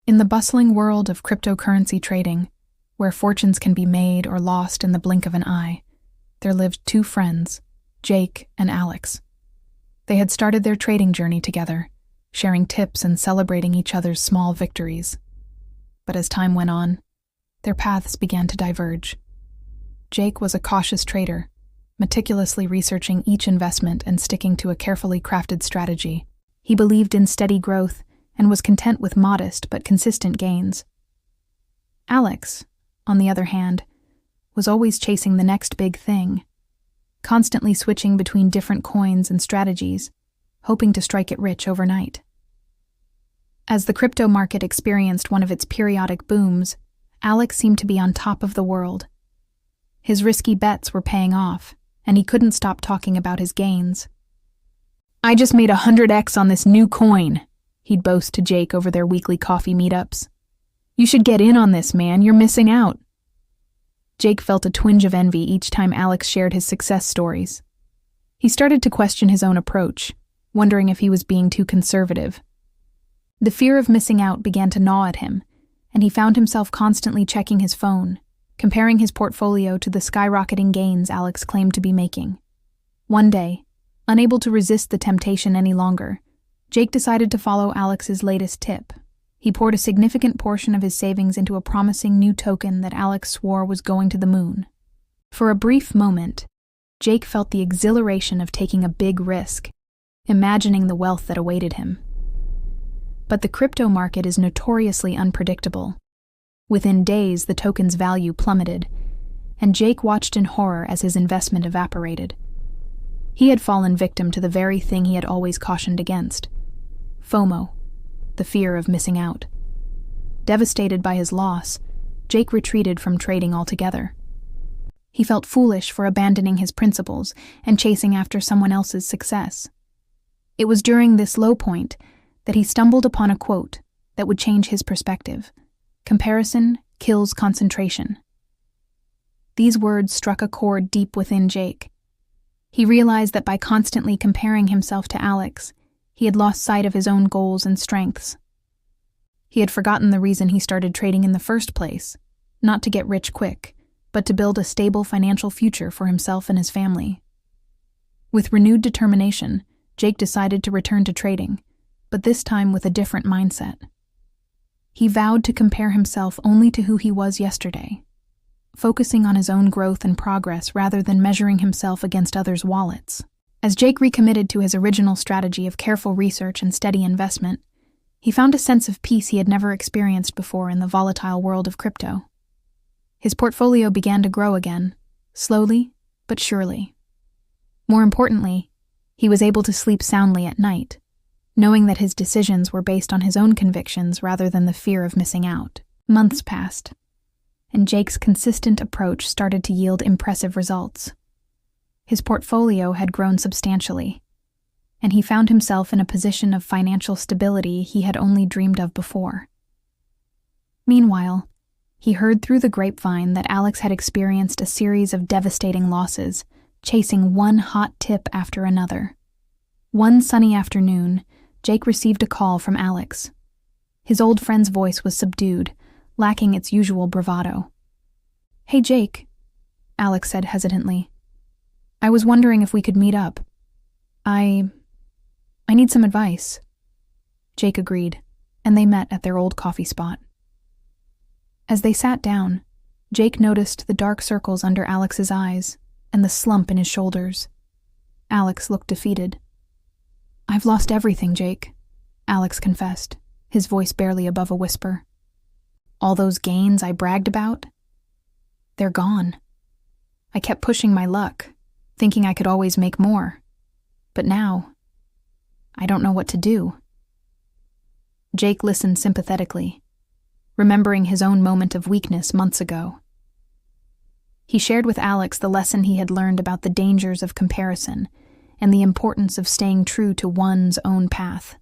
In the bustling world of cryptocurrency trading, where fortunes can be made or lost in the blink of an eye, there lived two friends, Jake and Alex. They had started their trading journey together, sharing tips and celebrating each other's small victories. But as time went on, their paths began to diverge. Jake was a cautious trader, meticulously researching each investment and sticking to a carefully crafted strategy. He believed in steady growth and was content with modest but consistent gains. Alex, on the other hand, was always chasing the next big thing, constantly switching between different coins and strategies, hoping to strike it rich overnight. As the crypto market experienced one of its periodic booms, Alex seemed to be on top of the world. His risky bets were paying off, and he couldn't stop talking about his gains. "I just made 100x on this new coin," he'd boast to Jake over their weekly coffee meetups. "You should get in on this, man. You're missing out." Jake felt a twinge of envy each time Alex shared his success stories. He started to question his own approach, wondering if he was being too conservative. The fear of missing out began to gnaw at him, and he found himself constantly checking his phone, comparing his portfolio to the skyrocketing gains Alex claimed to be making. One day, unable to resist the temptation any longer, Jake decided to follow Alex's latest tip. He poured a significant portion of his savings into a promising new token that Alex swore was going to the moon. For a brief moment, Jake felt the exhilaration of taking a big risk, imagining the wealth that awaited him. But the crypto market is notoriously unpredictable. Within days, the token's value plummeted, and Jake watched in horror as his investment evaporated. He had fallen victim to the very thing he had always cautioned against: FOMO, the fear of missing out. Devastated by his loss, Jake retreated from trading altogether. He felt foolish for abandoning his principles and chasing after someone else's success. It was during this low point that he stumbled upon a quote that would change his perspective: "Comparison kills concentration." These words struck a chord deep within Jake. He realized that by constantly comparing himself to Alex, he had lost sight of his own goals and strengths. He had forgotten the reason he started trading in the first place, not to get rich quick, but to build a stable financial future for himself and his family. With renewed determination, Jake decided to return to trading, but this time with a different mindset. He vowed to compare himself only to who he was yesterday, focusing on his own growth and progress rather than measuring himself against others' wallets. As Jake recommitted to his original strategy of careful research and steady investment, he found a sense of peace he had never experienced before in the volatile world of crypto. His portfolio began to grow again, slowly but surely. More importantly, he was able to sleep soundly at night, knowing that his decisions were based on his own convictions rather than the fear of missing out. Months passed, and Jake's consistent approach started to yield impressive results. His portfolio had grown substantially, and he found himself in a position of financial stability he had only dreamed of before. Meanwhile, he heard through the grapevine that Alex had experienced a series of devastating losses, chasing one hot tip after another. One sunny afternoon, Jake received a call from Alex. His old friend's voice was subdued, lacking its usual bravado. "Hey, Jake," Alex said hesitantly. "I was wondering if we could meet up. I need some advice." Jake agreed, and they met at their old coffee spot. As they sat down, Jake noticed the dark circles under Alex's eyes and the slump in his shoulders. Alex looked defeated. "I've lost everything, Jake," Alex confessed, his voice barely above a whisper. "All those gains I bragged about? They're gone. I kept pushing my luck, thinking I could always make more. But now, I don't know what to do." Jake listened sympathetically, remembering his own moment of weakness months ago. He shared with Alex the lesson he had learned about the dangers of comparison and the importance of staying true to one's own path.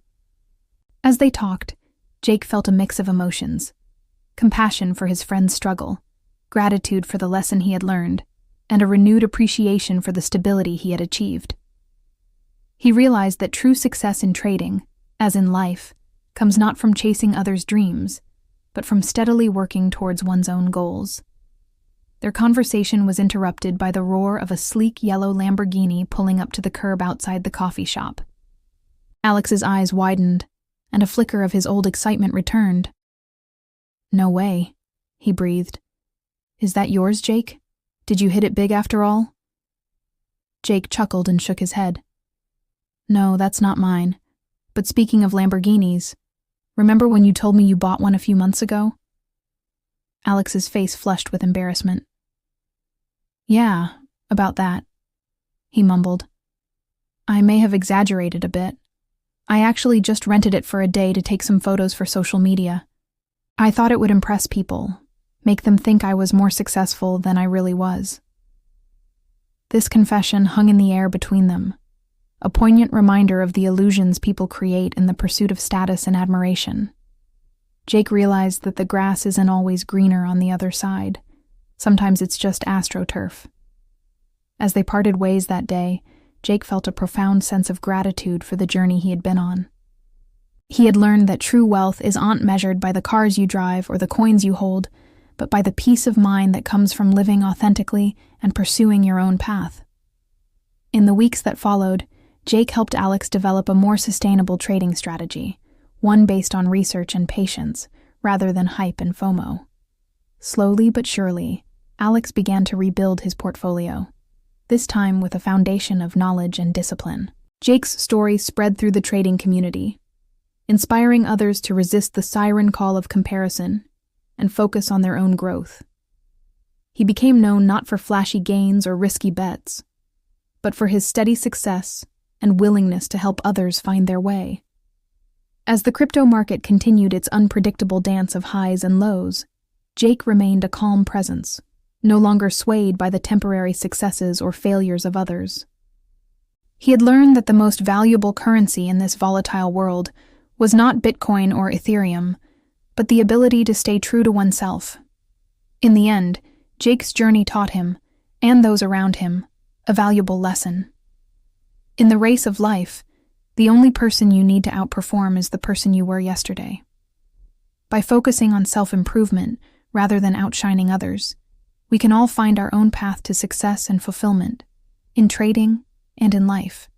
As they talked, Jake felt a mix of emotions: compassion for his friend's struggle, gratitude for the lesson he had learned, and a renewed appreciation for the stability he had achieved. He realized that true success in trading, as in life, comes not from chasing others' dreams, but from steadily working towards one's own goals. Their conversation was interrupted by the roar of a sleek yellow Lamborghini pulling up to the curb outside the coffee shop. Alex's eyes widened, and a flicker of his old excitement returned. "No way," he breathed. "Is that yours, Jake? Did you hit it big after all?" Jake chuckled and shook his head. "No, that's not mine. But speaking of Lamborghinis, remember when you told me you bought one a few months ago?" Alex's face flushed with embarrassment. "Yeah, about that," he mumbled. "I may have exaggerated a bit. I actually just rented it for a day to take some photos for social media. I thought it would impress people, make them think I was more successful than I really was." This confession hung in the air between them, a poignant reminder of the illusions people create in the pursuit of status and admiration. Jake realized that the grass isn't always greener on the other side. Sometimes it's just astroturf. As they parted ways that day, Jake felt a profound sense of gratitude for the journey he had been on. He had learned that true wealth isn't measured by the cars you drive or the coins you hold, but by the peace of mind that comes from living authentically and pursuing your own path. In the weeks that followed, Jake helped Alex develop a more sustainable trading strategy, one based on research and patience, rather than hype and FOMO. Slowly but surely, Alex began to rebuild his portfolio, this time with a foundation of knowledge and discipline. Jake's story spread through the trading community, inspiring others to resist the siren call of comparison and focus on their own growth. He became known not for flashy gains or risky bets, but for his steady success and willingness to help others find their way. As the crypto market continued its unpredictable dance of highs and lows, Jake remained a calm presence, no longer swayed by the temporary successes or failures of others. He had learned that the most valuable currency in this volatile world was not Bitcoin or Ethereum, but the ability to stay true to oneself. In the end, Jake's journey taught him, and those around him, a valuable lesson. In the race of life, the only person you need to outperform is the person you were yesterday. By focusing on self-improvement rather than outshining others, we can all find our own path to success and fulfillment, in trading and in life.